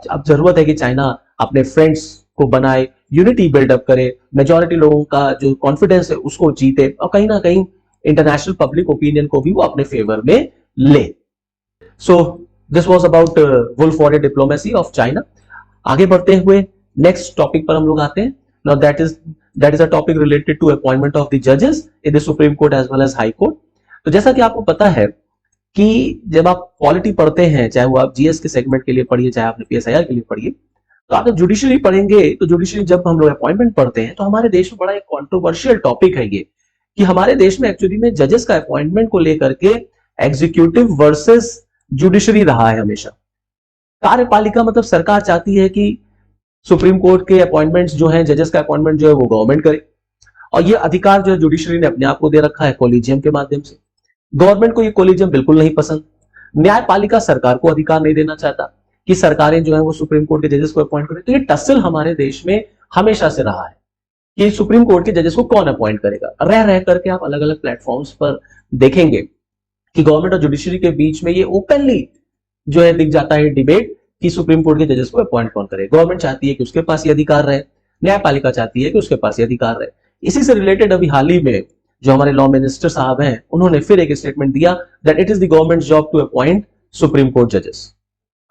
अब जरूरत है कि चाइना अपने फ्रेंड्स को बनाए, यूनिटी बिल्डअप करे, मेजॉरिटी लोगों का जो कॉन्फिडेंस है उसको जीते और कहीं ना कहीं इंटरनेशनल पब्लिक ओपिनियन को भी वो अपने फेवर में ले। So this was about wolf warrior diplomacy of China. आगे बढ़ते हुए नेक्स्ट टॉपिक पर हम लोग आते हैं। Now that is a topic related to appointment of the judges in the Supreme Court as well as High Court. तो जैसा कि आपको पता है कि जब आप पॉलिटी पढ़ते हैं, चाहे वो आप जीएस के सेगमेंट के लिए पढ़िए, चाहे आपने पीएसआईआर के लिए पढ़िए, तो आप जब जुडिशरी पढ़ेंगे तो जुडिशरी जब हम लोग अपॉइंटमेंट पढ़ते हैं तो हमारे देश में बड़ा एक कॉन्ट्रोवर्शियल टॉपिक है ये, कि हमारे देश में एक्चुअली में जजेस का अपॉइंटमेंट को लेकर के एग्जीक्यूटिव वर्सेस जुडिशरी रहा है हमेशा। कार्यपालिका मतलब सरकार चाहती है कि सुप्रीम कोर्ट के अपॉइंटमेंट्स जो हैं, जजेस का अपॉइंटमेंट जो है वो गवर्नमेंट करे, और ये अधिकार जो है जुडिशरी ने अपने आप को दे रखा है कोलिजियम के माध्यम से। गवर्नमेंट को ये कोलिजियम बिल्कुल नहीं पसंद। न्यायपालिका सरकार को अधिकार नहीं देना चाहता कि सरकारें जो है वो सुप्रीम कोर्ट के जजेस को अपॉइंट करें। तो ये टसल हमारे देश में हमेशा से रहा है कि सुप्रीम कोर्ट के जजेस को कौन अपॉइंट करेगा। रह रह करके आप अलग अलग प्लेटफॉर्म्स पर देखेंगे कि गवर्नमेंट और जुडिशरी के बीच में ये ओपनली जो है दिख जाता है डिबेट कि सुप्रीम कोर्ट के जजेस को अपॉइंट कौन करे। गवर्नमेंट चाहती है कि उसके पास ये अधिकार रहे, न्यायपालिका चाहती है कि उसके पास ये अधिकार रहे। इसी से रिलेटेड अभी हाल ही में जो हमारे लॉ मिनिस्टर साहब हैं, उन्होंने फिर एक स्टेटमेंट दिया that it is the government job to appoint supreme court जजेस।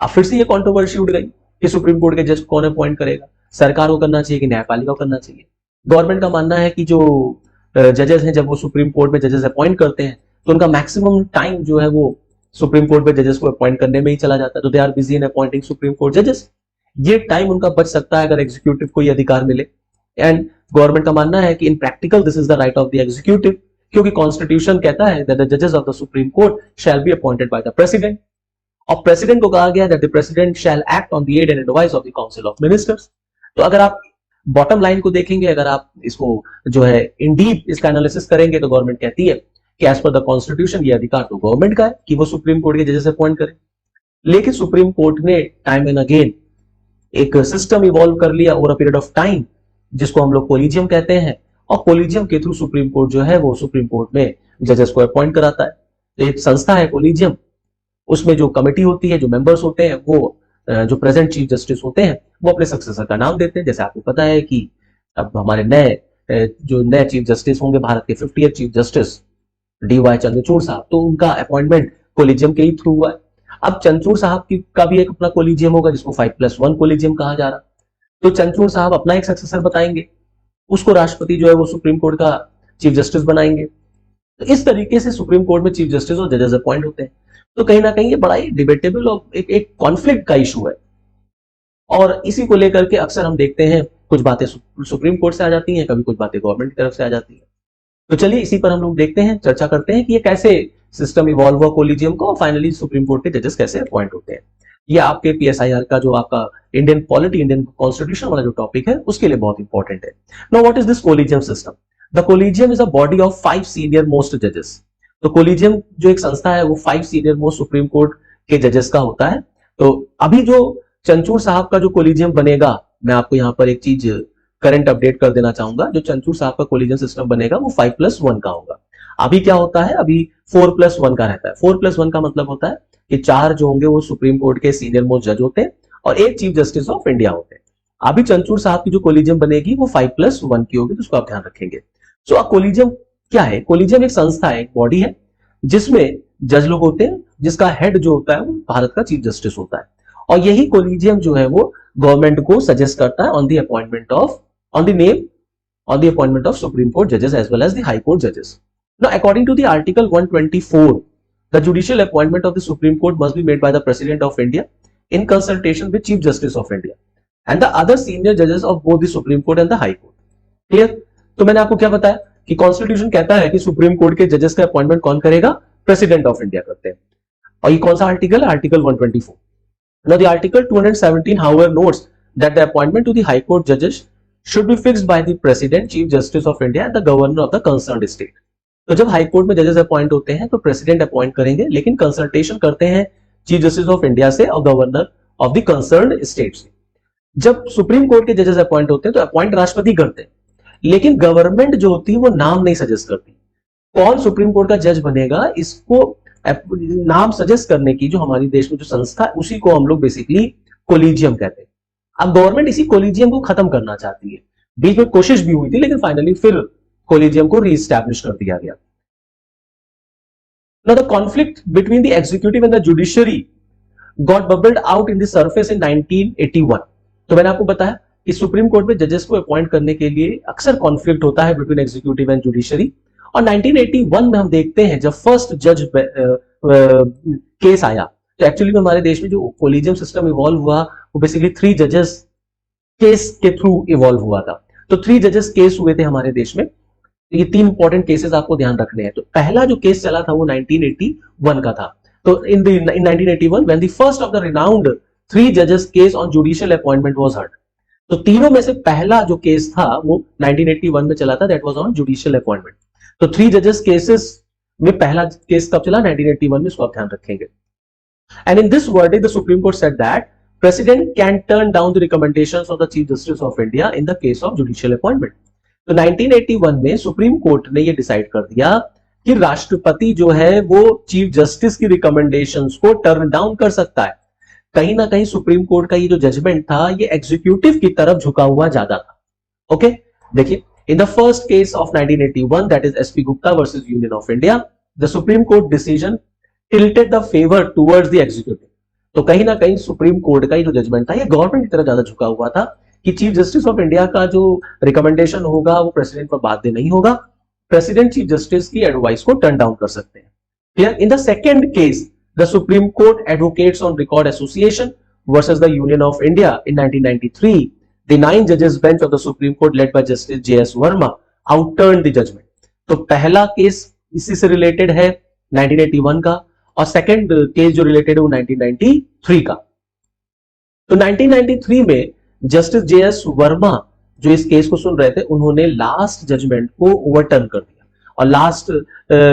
अब फिर से ये कंट्रोवर्सी उठ गई कि सुप्रीम कोर्ट के जज कौन अपॉइंट करेगा, सरकार को करना चाहिए कि न्यायपालिका को करना चाहिए। गवर्नमेंट का मानना है कि जो जजेस हैं, जब वो सुप्रीम कोर्ट में जजेस अपॉइंट करते हैं तो उनका मैक्सिमम टाइम जो है वो सुप्रीम कोर्ट में जजेस को अपॉइंट करने में ही चला जाता है। तो they are busy in appointing supreme court जजेस। ये टाइम उनका बच सकता है अगर एग्जीक्यूटिव को ये अधिकार मिले। एंड गवर्नमेंट का मानना है कि in practical this is the right of the executive, क्योंकि कॉन्स्टिट्यूशन कहता है दैट द जजेस of the supreme court shall be appointed by the president. और प्रेसिडेंट को कहा गया that the president shall act on the aid and advice of the council of ministers. तो अगर आप बॉटम लाइन को देखेंगे, अगर आप इसको जो है इन डीप इसका एनालिसिस करेंगे, तो गवर्नमेंट कहती है कि एज पर द कॉन्स्टिट्यूशन ये अधिकार तो गवर्नमेंट का है कि वो सुप्रीम कोर्ट के जजेस अपॉइंट करे। लेकिन सुप्रीम कोर्ट ने टाइम एंड अगेन एक सिस्टम इवॉल्व कर लिया over a period of time, जिसको हम लोग कोलिजियम कहते हैं। और कोलिजियम के थ्रू सुप्रीम कोर्ट जो है वो सुप्रीम कोर्ट में जजेस को अपॉइंट कराता है। तो एक संस्था है कोलिजियम, उसमें जो कमेटी होती है, जो मेंबर्स होते हैं, वो जो प्रेजेंट चीफ जस्टिस होते हैं वो अपने सक्सेसर का नाम देते हैं। जैसे आपको पता है कि अब हमारे नए चीफ जस्टिस होंगे, भारत के 50th chief justice D Y Chandrachud साहब, तो उनका अपॉइंटमेंट कोलिजियम के ही थ्रू हुआ है। अब चंद्रचूड़ साहब का भी एक अपना कोलिजियम होगा जिसको 5+1 कोलिजियम कहा जा रहा। तो चंद्रचूड़ साहब अपना एक सक्सेसर बताएंगे, उसको राष्ट्रपति जो है वो सुप्रीम कोर्ट का चीफ जस्टिस बनाएंगे। तो इस तरीके से सुप्रीम कोर्ट में चीफ जस्टिस और जजेस अपॉइंट होते हैं। तो कहीं ना कहीं ये बड़ा ही डिबेटेबल और एक कॉन्फ्लिक्ट का इशू है, और इसी को लेकर के अक्सर हम देखते हैं कुछ बातें सुप्रीम कोर्ट से आ जाती हैं, कभी कुछ बातें गवर्नमेंट की तरफ से आ जाती है। तो चलिए इसी पर हम लोग देखते हैं, चर्चा करते हैं कि ये कैसे सिस्टम इवॉल्व हुआ कोलिजियम को, और फाइनली सुप्रीम कोर्ट के जजेस कैसे अपॉइंट होते हैं। ये आपके पीएसआईआर का जो आपका इंडियन पॉलिटी, इंडियन कॉन्स्टिट्यूशन वाला जो टॉपिक है उसके लिए बहुत इंपॉर्टेंट है। Now what is this collegium system? The collegium is a body of 5 senior most जजेस। तो कोलिजियम जो एक संस्था है वो 5 सीनियर मोस्ट सुप्रीम कोर्ट के जजेस का होता है। तो अभी जो चंद्रचूड़ साहब का जो कोलिजियम बनेगा, मैं आपको यहाँ पर एक चीज करंट अपडेट कर देना चाहूंगा। जो चंद्रचूड़ साहब का कोलिजियम सिस्टम बनेगा वो 5+1 का होगा। अभी क्या होता है, अभी 4+1 का रहता है। 4+1 का मतलब होता है कि 4 जो होंगे वो सुप्रीम कोर्ट के सीनियर मोस्ट जज होते हैं और 1 चीफ जस्टिस ऑफ इंडिया होते हैं। अभी चंद्रचूड़ साहब की जो कोलिजियम बनेगी वो 5+1 की होगी, तो उसको आप ध्यान रखेंगे। सो अब कोलिजियम क्या है? कोलिजियम एक संस्था है, एक बॉडी है जिसमें जज लोग होते हैं, जिसका हेड जो होता है वो भारत का चीफ जस्टिस होता है। और यही कोलिजियम जो है वो गवर्नमेंट को सजेस्ट करता है on the appointment of supreme court जजेस as well as the high court जजेस। Now, according to the Article 124, the judicial appointment of the Supreme Court must be made by the President of India in consultation with Chief Justice of India and the other senior judges of both the Supreme Court and the High Court. Clear? तो मैंने आपको क्या बताया कि constitution कहता है कि supreme court के जजेस का अपॉइंटमेंट कौन करेगा? प्रेसिडेंट ऑफ इंडिया करते हैं। और ये कौन सा आर्टिकल है? Article 124. Now, the Article 217, however, notes that the appointment to the High Court judges should be fixed by the President, Chief Justice of India, and the Governor of the concerned state. तो जब high court में जजेस appoint होते हैं तो president appoint करेंगे, लेकिन consultation करते हैं चीफ जस्टिस ऑफ इंडिया से और governor of the concerned state से। जब सुप्रीम कोर्ट के जजेस अपॉइंट होते हैं तो अपॉइंट राष्ट्रपति करते हैं, लेकिन गवर्नमेंट जो होती है वो नाम नहीं सजेस्ट करती। कौन सुप्रीम कोर्ट का जज बनेगा इसको नाम सजेस्ट करने की जो हमारी देश में जो संस्था है उसी को हम लोग बेसिकली कोलिजियम कहते हैं। अब गवर्नमेंट इसी कोलिजियम को खत्म करना चाहती है। बीच में कोशिश भी हुई थी, लेकिन फाइनली फिर कोलिजियम को रीस्टैब्लिश कर दिया गया। Now the conflict between the executive and the judiciary got bubbled out in the surface in 1981। तो मैंने आपको बताया कि सुप्रीम कोर्ट में जजेस को अपॉइंट करने के लिए अक्सर कॉन्फ्लिक्ट होता है बिटवीन एग्जीक्यूटिव एंड जुडिशरी। और 1981 में हम देखते हैं जब फर्स्ट जज केस आया, तो एक्चुअली में हमारे देश में जो कोलिजियम सिस्टम इवॉल्व हुआ वो बेसिकली 3 जजेस केस के थ्रू इवॉल्व हुआ था। तो 3 जजेस केस हुए थे हमारे देश में। ये 3 इंपॉर्टेंट केसेस आपको ध्यान रखने हैं। तो पहला जो केस चला था वो 1981 का था। तो इन 1981 when the first of the renowned 3 जजेस case on judicial appointment was heard. तो तीनों में से पहला जो केस था वो 1981 में चला था, that was on judicial appointment. तो 3 जजेस केसेस में पहला केस कब चला? 1981 में, इसको आप ध्यान रखेंगे। And in this verdict the supreme court said that president can turn down the recommendations of the chief justice of India in the case of judicial appointment. तो 1981 में सुप्रीम कोर्ट ने यह डिसाइड कर दिया कि राष्ट्रपति जो है वो चीफ जस्टिस की रिकमेंडेशंस को टर्न डाउन कर सकता है। कहीं ना कहीं सुप्रीम कोर्ट का ये जो जजमेंट था ये एग्जीक्यूटिव की तरफ झुका हुआ ज्यादा था। ओके, देखिए, in the first case of 1981 that is SP Gupta versus union of India, the supreme court decision tilted the favour towards the executive. तो कहीं ना कहीं सुप्रीम कोर्ट का ये जो जजमेंट था ये गवर्नमेंट की तरफ ज्यादा झुका हुआ था कि चीफ जस्टिस ऑफ इंडिया का जो रिकमेंडेशन होगा वो प्रेसिडेंट पर बाध्य नहीं होगा। प्रेसिडेंट चीफ जस्टिस की एडवाइस को टर्न डाउन कर सकते हैं। Clear? In the second case the supreme Court advocates on record association versus the Union of India in 1993, the 9 जजेस bench of the supreme Court led by Justice JS Verma outturn the judgment. तो पहला case इसी से related है 1981 का, और second case जो related है वो 1993 का। तो 1993 में जस्टिस जेएस वर्मा जो इस केस को सुन रहे थे उन्होंने लास्ट जजमेंट को ओवरटर्न कर दिया। और लास्ट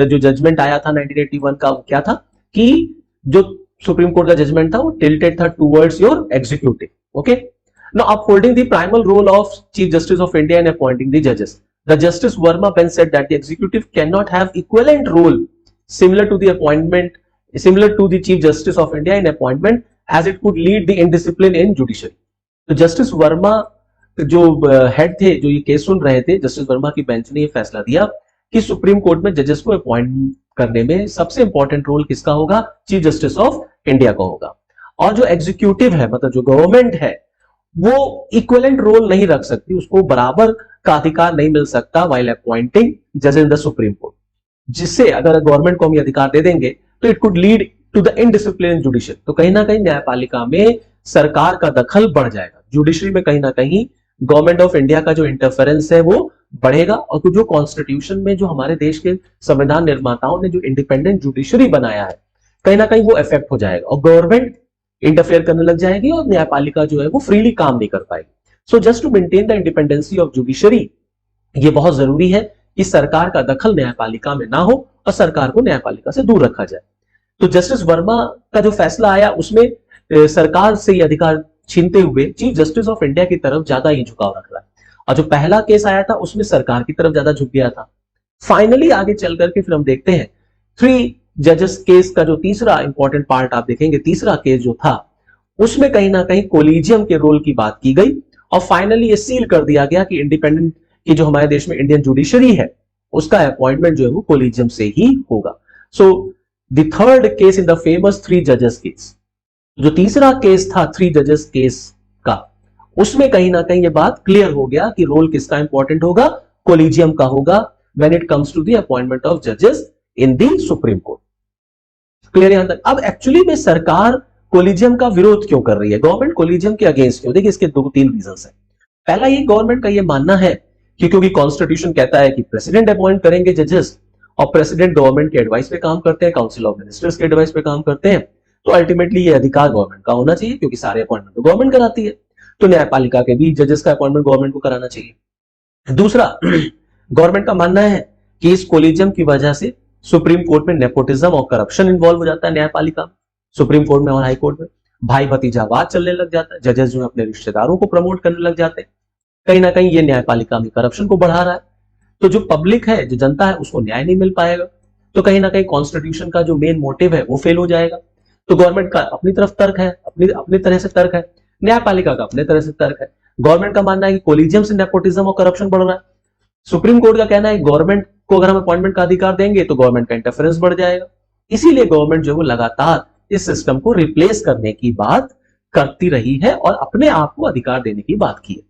जो जजमेंट आया था 1981 का वो क्या था कि जो सुप्रीम कोर्ट का जजमेंट था वो टिल्टेड था towards your executive. Okay, now upholding the primal role of chief justice of India in appointing the जजेस, the Justice Verma bench said that the executive can not have equivalent role similar to the chief justice of India in appointment as it could lead the indiscipline in judiciary। तो justice Verma जो head थे जो ये case सुन रहे थे, justice Verma की bench ने ये फैसला दिया कि सुप्रीम कोर्ट में जजेस को अपॉइंट करने में सबसे इंपॉर्टेंट रोल किसका होगा? चीफ जस्टिस ऑफ इंडिया का होगा। और जो एग्जीक्यूटिव है, मतलब जो गवर्नमेंट है, वो इक्विवेलेंट रोल नहीं रख सकती, उसको बराबर का अधिकार नहीं मिल सकता व्हाइल अपॉइंटिंग जज इन द सुप्रीम कोर्ट। जिससे अगर गवर्नमेंट को हम ये अधिकार दे देंगे तो it could lead to the indiscipline in judicial. तो कहीं ना कहीं न्यायपालिका में सरकार का दखल बढ़ जाएगा, जुडिशरी में कहीं ना कहीं गवर्नमेंट ऑफ इंडिया का जो इंटरफेरेंस है वो बढ़ेगा। और जो कॉन्स्टिट्यूशन में जो हमारे देश के संविधान निर्माताओं ने जो इंडिपेंडेंट जुडिशरी बनाया है कहीं ना कहीं वो इफेक्ट हो जाएगा और गवर्नमेंट इंटरफेयर करने लग जाएगी और न्यायपालिका जो है वो फ्रीली काम नहीं कर पाएगी। So just to maintain the independency of judiciary, ये बहुत जरूरी है कि सरकार का दखल न्यायपालिका में ना हो और सरकार को न्यायपालिका से दूर रखा जाए। तो जस्टिस वर्मा का जो फैसला आया उसमें सरकार से ये अधिकार छीनते हुए चीफ जस्टिस ऑफ इंडिया की तरफ ज्यादा ही झुकाव रख रहा है। और जो पहला केस आया था उसमें सरकार की तरफ ज्यादा झुक गया था। फाइनली आगे चल करके फिर हम देखते हैं 3 जजेस केस का जो तीसरा इंपॉर्टेंट पार्ट आप देखेंगे, तीसरा केस जो था उसमें कहीं ना कहीं कोलिजियम के रोल की बात की गई और फाइनली ये सील कर दिया गया कि इंडिपेंडेंट कि जो हमारे देश में इंडियन जुडिशरी है उसका अपॉइंटमेंट जो है वो कोलिजियम से ही होगा। So the third case in the famous 3 जजेस केस, जो तीसरा केस था 3 जजेस केस का, उसमें कहीं ना कहीं ये बात क्लियर हो गया कि रोल किसका इंपॉर्टेंट होगा? कोलिजियम का होगा when it comes to the appointment of जजेस in the supreme Court. Clear यहां तक? अब एक्चुअली में सरकार कोलिजियम का विरोध क्यों कर रही है? गवर्नमेंट कोलिजियम के अगेंस्ट क्यों? देखिए, इसके 2-3 रीजंस हैं। पहला, ये गवर्नमेंट का ये मानना है कि क्योंकि कॉन्स्टिट्यूशन कहता है कि प्रेसिडेंट अपॉइंट करेंगे जजेस और प्रेसिडेंट गवर्नमेंट के एडवाइस पे काम करते हैं, काउंसिल ऑफ मिनिस्टर्स के एडवाइस पे काम करते हैं, तो अल्टीमेटली ये अधिकार गवर्नमेंट का होना चाहिए क्योंकि सारे अपॉइंटमेंट तो गवर्नमेंट कराती है। तो न्यायपालिका के भी जजेस का अपॉइंटमेंट गवर्नमेंट को कराना चाहिए। दूसरा, गवर्नमेंट का मानना है कि इस कोलिजियम की वजह से सुप्रीम कोर्ट में नेपोटिज्म और करप्शन इन्वॉल्व हो जाता है न्यायपालिका में। सुप्रीम कोर्ट में और हाई कोर्ट में भाई भतीजावाद चलने लग जाता है, जजेस जो है अपने रिश्तेदारों को प्रमोट करने लग जाते हैं। कहीं ना कहीं ये न्यायपालिका में करप्शन को बढ़ा रहा है। तो जो पब्लिक है, जो जनता है, उसको न्याय नहीं मिल पाएगा। तो कहीं ना कहीं कॉन्स्टिट्यूशन का जो मेन मोटिव है वो फेल हो जाएगा। तो गवर्नमेंट का अपनी तरफ तर्क है, अपनी अपनी तरह से तर्क है, न्यायपालिका का अपने तरह से तर्क है। गवर्नमेंट का मानना है कि कोलिजियम से नेपोटिज्म और करप्शन बढ़ रहा है। सुप्रीम कोर्ट का कहना है गवर्नमेंट को अगर हम अपॉइंटमेंट का अधिकार देंगे तो गवर्नमेंट का इंटरफेरेंस बढ़ जाएगा। इसीलिए गवर्नमेंट जो है वो लगातार इस सिस्टम को रिप्लेस करने की बात करती रही है और अपने आप को अधिकार देने की बात की है।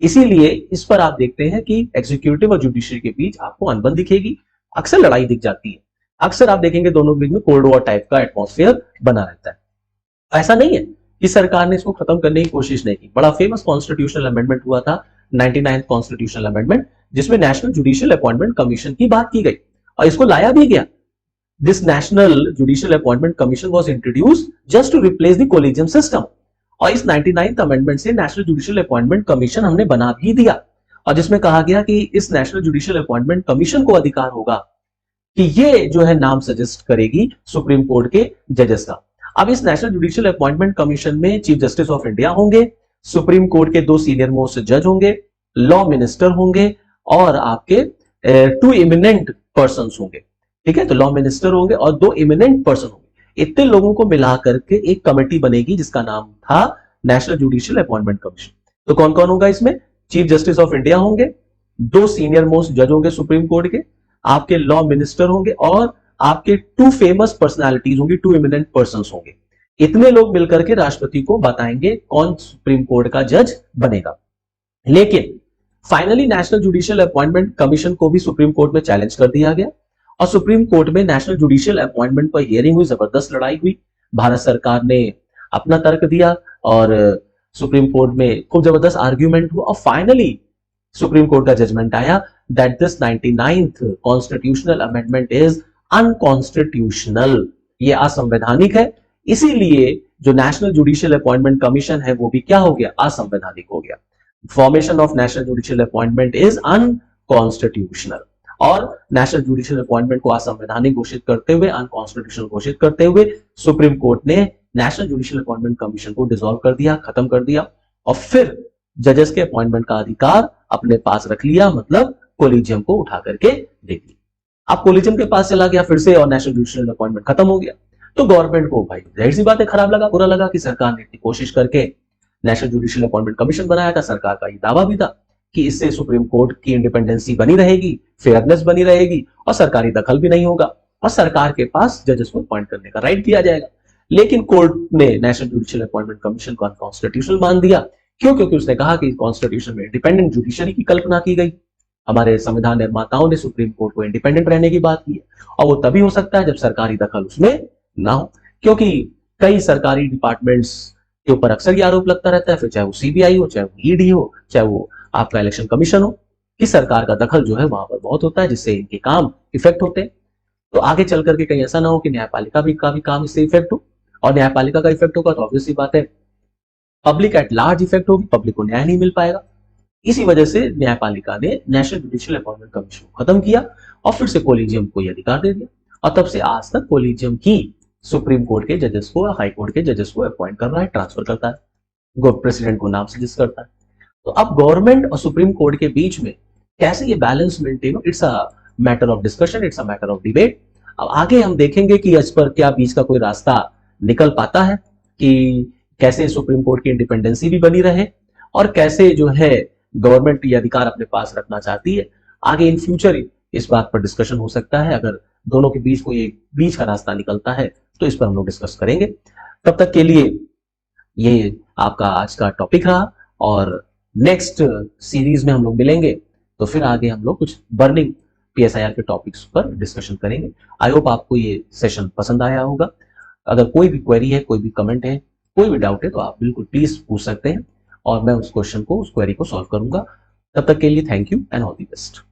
इसीलिए इस पर आप देखते हैं कि एग्जीक्यूटिव और जुडिशरी के बीच आपको अनबन दिखेगी, अक्सर लड़ाई दिख जाती है। अक्सर आप देखेंगे दोनों के बीच में कोल्ड वॉर टाइप का एटमॉस्फेयर बना रहता है। ऐसा नहीं है कि सरकार ने इसको खत्म करने की कोशिश नहीं की। बड़ा फेमस कॉन्स्टिट्यूशनल अमेंडमेंट हुआ था, 99th कॉन्स्टिट्यूशनल अमेंडमेंट, जिसमें नेशनल जुडिशियल अपॉइंटमेंट कमीशन की बात की गई और इसको लाया भी गया। This national judicial appointment commission was introduced just to replace the collegium system. और इस 99th अमेंडमेंट से नेशनल जुडिशियल अपॉइंटमेंट कमीशन हमने बना भी दिया, और जिसमें कहा गया कि इस नेशनल जुडिशियल अपॉइंटमेंट कमीशन को अधिकार होगा कि ये जो है नाम सजेस्ट करेगी सुप्रीम कोर्ट के जजेस का। अब इस नेशनल जुडिशियल अपॉइंटमेंट कमीशन में चीफ जस्टिस ऑफ इंडिया होंगे, सुप्रीम कोर्ट के 2 सीनियर मोस्ट जज होंगे, लॉ मिनिस्टर होंगे और आपके 2 इमिनेंट पर्सन होंगे। ठीक है, तो लॉ मिनिस्टर होंगे और 2 इमिनेंट पर्सन होंगे। इतने लोगों को मिलाकर के एक कमेटी बनेगी जिसका नाम था नेशनल जुडिशियल अपॉइंटमेंट कमीशन। तो कौन कौन होगा इसमें? चीफ जस्टिस ऑफ इंडिया होंगे, 2 सीनियर मोस्ट जज होंगे सुप्रीम कोर्ट के, आपके लॉ मिनिस्टर होंगे और आपके 2 फेमस पर्सनालिटीज होंगी, 2 इमिनेंट पर्संस होंगे। इतने लोग मिलकर के राष्ट्रपति को बताएंगे कौन सुप्रीम कोर्ट का जज बनेगा। लेकिन finally national judicial appointment commission को भी सुप्रीम कोर्ट में चैलेंज कर दिया गया और सुप्रीम कोर्ट में नेशनल जुडिशियल अपॉइंटमेंट पर हियरिंग हुई, जबरदस्त लड़ाई हुई। भारत सरकार ने अपना तर्क दिया और सुप्रीम कोर्ट में खूब जबरदस्त आर्ग्यूमेंट हुआ और फाइनली सुप्रीम कोर्ट का जजमेंट आया that this 99th constitutional amendment is unconstitutional, ये असंवैधानिक है। इसीलिए जो नेशनल जुडिशियल अपॉइंटमेंट कमीशन है वो भी क्या हो गया? असंवैधानिक हो गया। Formation of national judicial appointment is unconstitutional. और नेशनल जुडिशियल अपॉइंटमेंट को असंवैधानिक घोषित करते हुए, अनकॉन्स्टिट्यूशनल घोषित करते हुए सुप्रीम कोर्ट ने नेशनल जुडिशियल अपॉइंटमेंट कमीशन को डिसॉल्व कर दिया, खत्म कर दिया और फिर जजेस के अपॉइंटमेंट का अधिकार अपने पास रख लिया, मतलब कोलिजियम को उठा करके दे दिया। अब कोलिजियम के पास चला गया फिर से और नेशनल जुडिशियल अपॉइंटमेंट खत्म हो गया। तो गवर्नमेंट को भाई जाहिर सी बात है खराब लगा, बुरा लगा कि सरकार ने इतनी कोशिश करके नेशनल जुडिशियल अपॉइंटमेंट कमीशन बनाया था। सरकार का ये दावा भी था कि इससे सुप्रीम कोर्ट की इंडिपेंडेंसी बनी रहेगी, फेयरनेस बनी रहेगी और सरकारी दखल भी नहीं होगा और सरकार के पास जजेस को अपॉइंट करने का राइट दिया जाएगा। लेकिन कोर्ट ने नेशनल जुडिशियल अपॉइंटमेंट कमीशन को अनकॉन्स्टिट्यूशनल मान दिया। क्यों? क्योंकि उसने कहा कि कॉन्स्टिट्यूशन में इंडिपेंडेंट जुडिशरी की कल्पना की गई। हमारे संविधान निर्माताओं ने सुप्रीम कोर्ट को इंडिपेंडेंट रहने की बात की है और वो तभी हो सकता है जब सरकारी दखल उसमें ना हो, क्योंकि कई सरकारी डिपार्टमेंट्स के ऊपर अक्सर ये आरोप लगता रहता है, फिर चाहे वो सीबीआई हो, चाहे वो ईडी हो, चाहे वो आपका इलेक्शन कमीशन हो, कि सरकार का दखल जो है वहां पर बहुत होता है जिससे इनके काम इफेक्ट होते हैं। तो आगे चल करके कहीं ऐसा ना हो कि न्यायपालिका भी का भी काम इससे इफेक्ट हो, और न्यायपालिका का इफेक्ट होगा तो ऑब्वियस सी बात है पब्लिक एट लार्ज इफेक्ट होगी, पब्लिक को न्याय नहीं मिल पाएगा। इसी वजह से न्यायपालिका ने नेशनल जुडिशियल अपॉइंटमेंट कमीशन को खत्म किया और फिर से कोलिजियम को यह अधिकार दे दिया और तब से आज तक कोलिजियम ही सुप्रीम कोर्ट के जजेस को, हाई कोर्ट के जजेस को अपॉइंट कर रहा है, ट्रांसफर करता है, प्रेसिडेंट को नाम सजेस्ट करता है। तो अब गवर्नमेंट और सुप्रीम कोर्ट के बीच में कैसे ये बैलेंस मेंटेन हो, it's a matter of discussion, it's a matter of debate. अब आगे हम देखेंगे कि इस पर क्या बीच का कोई रास्ता निकल पाता है कि कैसे सुप्रीम कोर्ट की इंडिपेंडेंसी भी बनी रहे और कैसे जो है गवर्नमेंट ये अधिकार अपने पास रखना चाहती है। आगे इन फ्यूचर इस बात पर डिस्कशन हो सकता है, अगर दोनों के बीच कोई बीच का रास्ता निकलता है तो इस पर हम लोग डिस्कस करेंगे। तब तक के लिए ये आपका आज का टॉपिक रहा और नेक्स्ट सीरीज में हम लोग मिलेंगे तो फिर आगे हम लोग कुछ बर्निंग पीएसआईआर के टॉपिक्स पर डिस्कशन करेंगे। आई होप आपको ये सेशन पसंद आया होगा। अगर कोई भी क्वेरी है, कोई भी कमेंट है, कोई भी डाउट है तो आप बिल्कुल प्लीज पूछ सकते हैं और मैं उस क्वेश्चन को, उस क्वेरी को सॉल्व करूंगा। तब तक के लिए thank you and all the best.